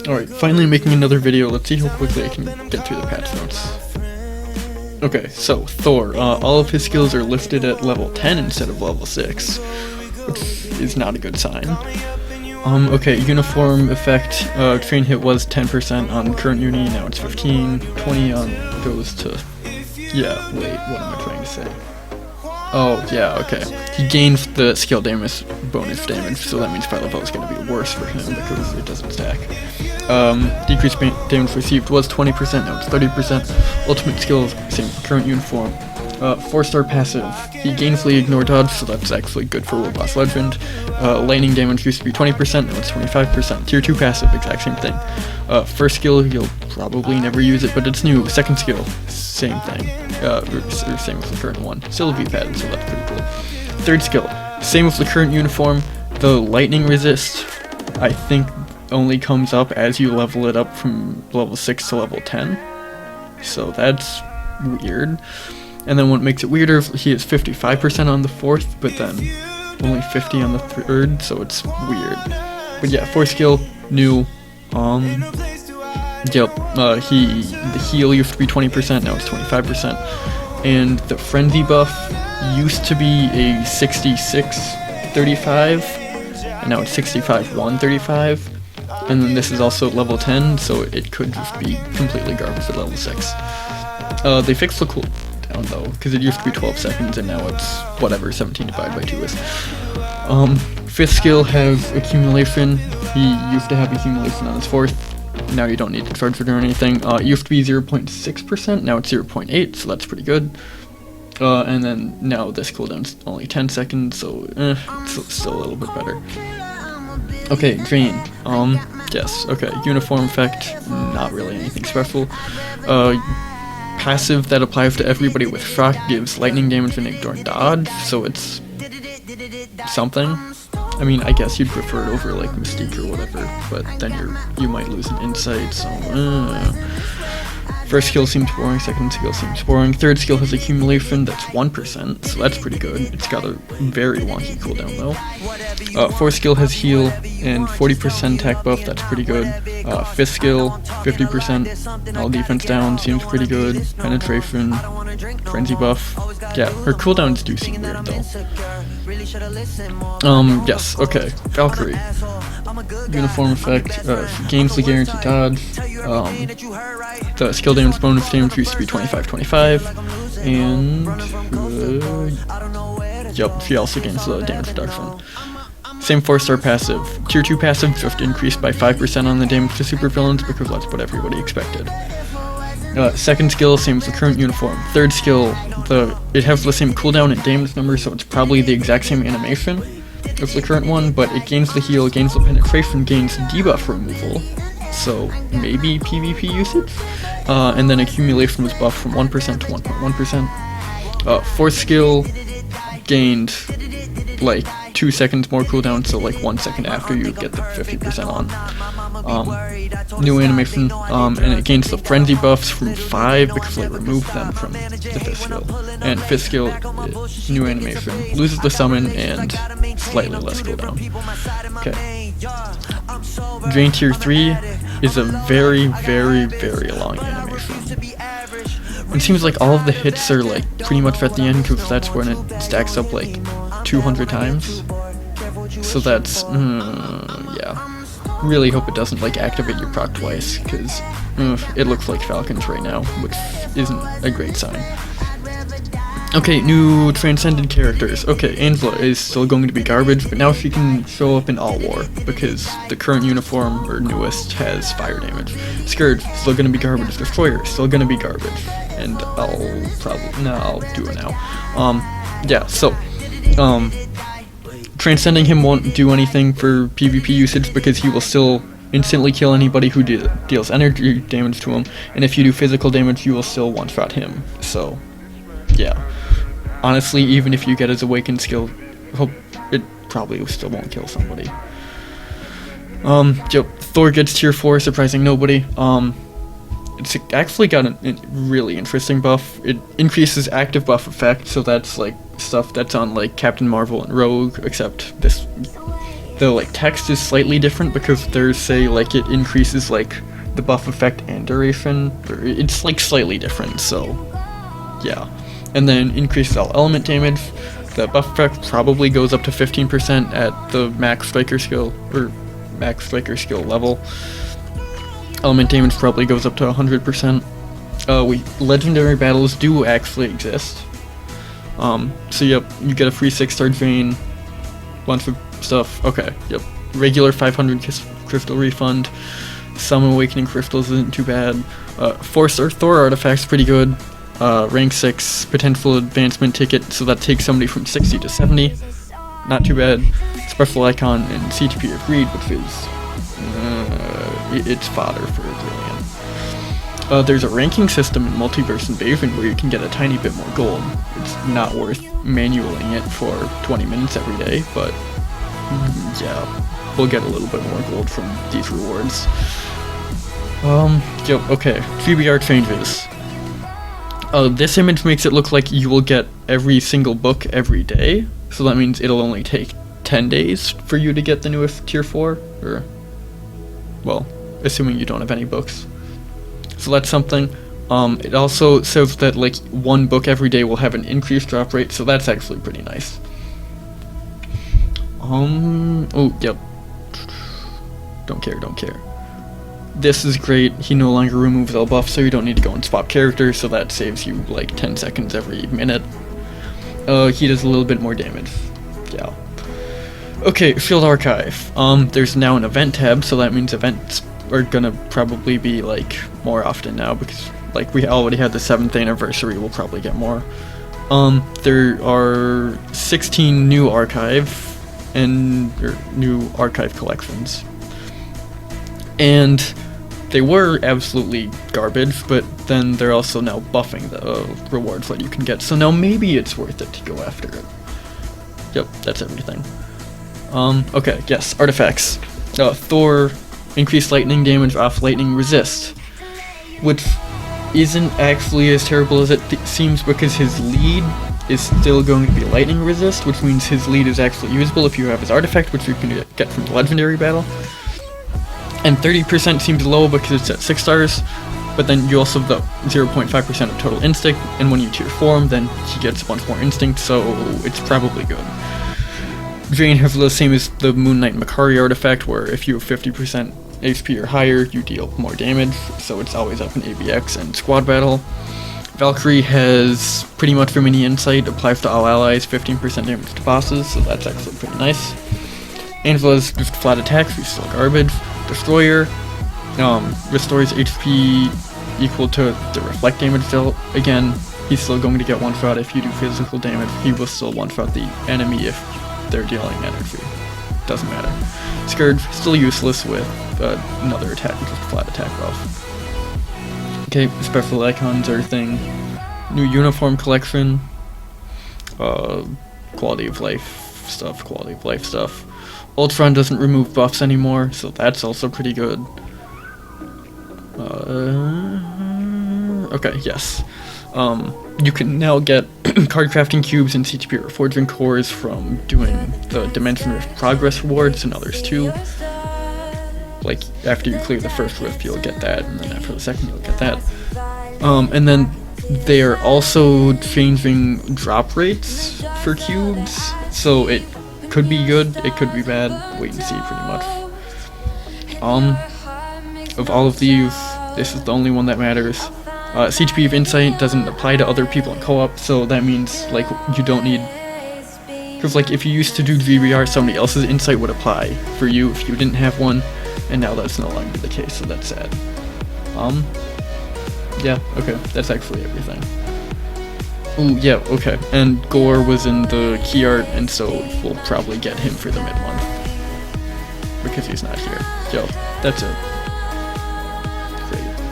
Alright, finally making another video. Let's see how quickly I can get through the patch notes. Okay, so Thor, all of his skills are listed at level 10 instead of level 6, which is not a good sign. Okay, uniform effect, train hit was 10% on current uni, now it's 15, 20 on, goes to, yeah, wait, what am I trying to say? Oh, yeah, okay. He gains the skill damage, bonus damage, so that means fight level is going to be worse for him because it doesn't stack. Decreased damage received was 20%, now it's 30%. Ultimate skills, same current uniform. 4-star passive, he gainfully ignore dodge, so that's actually good for World Boss Legend. Lightning damage used to be 20%, now it's 25%. Tier 2 passive, exact same thing. First skill, you'll probably never use it, but it's new. Second skill, same thing. Or same with the current one. Still a V-pad, so that's pretty cool. Third skill, same with the current uniform. The lightning resist, I think, only comes up as you level it up from level 6 to level 10. So that's weird. And then what makes it weirder, he is 55% on the fourth, but then only 50 on the third, so it's weird. But yeah, fourth skill, new. The heal used to be 20%, now it's 25%. And the frenzy buff used to be a 66-35, and now it's 65-135. And then this is also level 10, so it could just be completely garbage at level 6. They fixed the cooldown though, because it used to be 12 seconds and now it's whatever 17 divided by 2 is. Fifth skill has accumulation. He used to have accumulation on his fourth. Now you don't need to charge it or anything. It used to be 0.6%, now it's 0.8, so that's pretty good. And then now this cooldown's only 10 seconds, so it's still a little bit better. Okay, Drain. Yes, okay. Uniform effect, not really anything special. Passive that applies to everybody with shock gives lightning damage and ignore dodge, so it's something. I mean, I guess you'd prefer it over like Mystique or whatever, but then you might lose an insight, so First skill seems boring, second skill seems boring, third skill has accumulation, that's 1%, so that's pretty good. It's got a very wonky cooldown though. Fourth skill has heal and 40% attack buff, that's pretty good. Fifth skill, 50%, all defense down, seems pretty good. Penetration, frenzy buff. Yeah, her cooldowns do seem weird though. Yes, okay. Valkyrie. Uniform effect, gains the guaranteed dodge. The skill damage bonus damage used to be 25-25, and yep, she also gains the damage reduction. Same 4-star passive. Tier 2 passive just increased by 5% on the damage to supervillains because that's what everybody expected. Second skill, same as the current uniform. Third skill, it has the same cooldown and damage number, so it's probably the exact same animation as the current one, but it gains the heal, gains the penetration, gains debuff removal, so maybe PvP usage. And then accumulation was buffed from 1% to 1.1%. Fourth skill gained like 2 seconds more cooldown, so like 1 second after you get the 50% on. New animation, and it gains the frenzy buffs from 5 because they removed them from the fifth skill. And fifth skill, new animation, loses the summon and slightly less cooldown. Okay. Drain tier 3 is a very, very, very long animation. It seems like all of the hits are like pretty much at the end because that's when it stacks up like 200 times. So that's, yeah. Really hope it doesn't like activate your proc twice, because it looks like Falcons right now, which isn't a great sign. Okay, new transcended characters. Okay, Angela is still going to be garbage, but now she can show up in All War, because the current uniform, or newest, has fire damage. Scourge, still gonna be garbage. Destroyer, still gonna be garbage. And I'll do it now. Yeah, so, transcending him won't do anything for PvP usage because he will still instantly kill anybody who deals energy damage to him, and if you do physical damage, you will still one-shot him. So, yeah. Honestly, even if you get his awakened skill, it probably still won't kill somebody. Thor gets tier 4, surprising nobody. It's actually got a really interesting buff. It increases active buff effect, so that's like stuff that's on like Captain Marvel and Rogue, except this The like text is slightly different because there's say like it increases like the buff effect and duration. It's like slightly different, so yeah. And then increases all element damage. The buff effect probably goes up to 15% at the max striker skill or max striker skill level. Element damage probably goes up to 100%. Legendary battles do actually exist. So yep, you get a free 6-star drain, bunch of stuff. Okay, yep. Regular 500 crystal refund. Some awakening crystals isn't too bad. 4-star Thor artifacts pretty good. Rank 6 potential advancement ticket, so that takes somebody from 60 to 70. Not too bad. Special icon and CTP of Greed, which is it's fodder for Brilliant. There's a ranking system in Multiverse Invasion where you can get a tiny bit more gold. It's not worth manualing it for 20 minutes every day, but yeah, we'll get a little bit more gold from these rewards. Yep, okay. GBR changes. This image makes it look like you will get every single book every day, so that means it'll only take 10 days for you to get the newest tier 4, or, well, assuming you don't have any books. So that's something. It also says that like one book every day will have an increased drop rate, so that's actually pretty nice. Oh, yep. Don't care. This is great. He no longer removes all buffs, so you don't need to go and swap characters, so that saves you like 10 seconds every minute. He does a little bit more damage. Yeah. Okay, Field Archive. There's now an event tab, so that means events are gonna probably be like more often now, because like we already had the 7th anniversary, we'll probably get more. There are 16 new new archive collections. And they were absolutely garbage, but then they're also now buffing the rewards that you can get, so now maybe it's worth it to go after it. Yep, that's everything. Okay, yes, artifacts. Thor, increased lightning damage off lightning resist, which isn't actually as terrible as it seems because his lead is still going to be lightning resist, which means his lead is actually usable if you have his artifact, which you can get from the legendary battle. And 30% seems low because it's at 6 stars, but then you also have the 0.5% of total instinct, and when you tier 4 him, then he gets a bunch more instinct, so it's probably good. Drain has the same as the Moon Knight Makari artifact, where if you have 50% HP or higher, you deal more damage, so it's always up in ABX and squad battle. Valkyrie has pretty much for mini insight, applies to all allies, 15% damage to bosses, so that's actually pretty nice. Angela's just flat attacks, she's still garbage. Destroyer restores HP equal to the reflect damage dealt. Again, he's still going to get one shot if you do physical damage. He will still one shot the enemy if they're dealing energy. Doesn't matter. Scourge, still useless with another attack, just flat attack buff. Okay, special icons are a thing. New uniform collection. Quality of life stuff. Ultron doesn't remove buffs anymore, so that's also pretty good. Okay, yes. You can now get card crafting cubes and CTP or forging cores from doing the Dimension Rift progress rewards and others too. Like, after you clear the first rift, you'll get that, and then after the second, you'll get that. And then they are also changing drop rates for cubes, so it could be good, it could be bad, wait and see pretty much. Of all of these, this is the only one that matters. CTP of Insight doesn't apply to other people in co-op, so that means, like, you don't need... Because, like, if you used to do GBR, somebody else's Insight would apply for you if you didn't have one, and now that's no longer the case, so that's sad. Yeah, okay, that's actually everything. Ooh, yeah, okay. And Gore was in the key art, and so we'll probably get him for the mid-month. Because he's not here. Yo, that's it.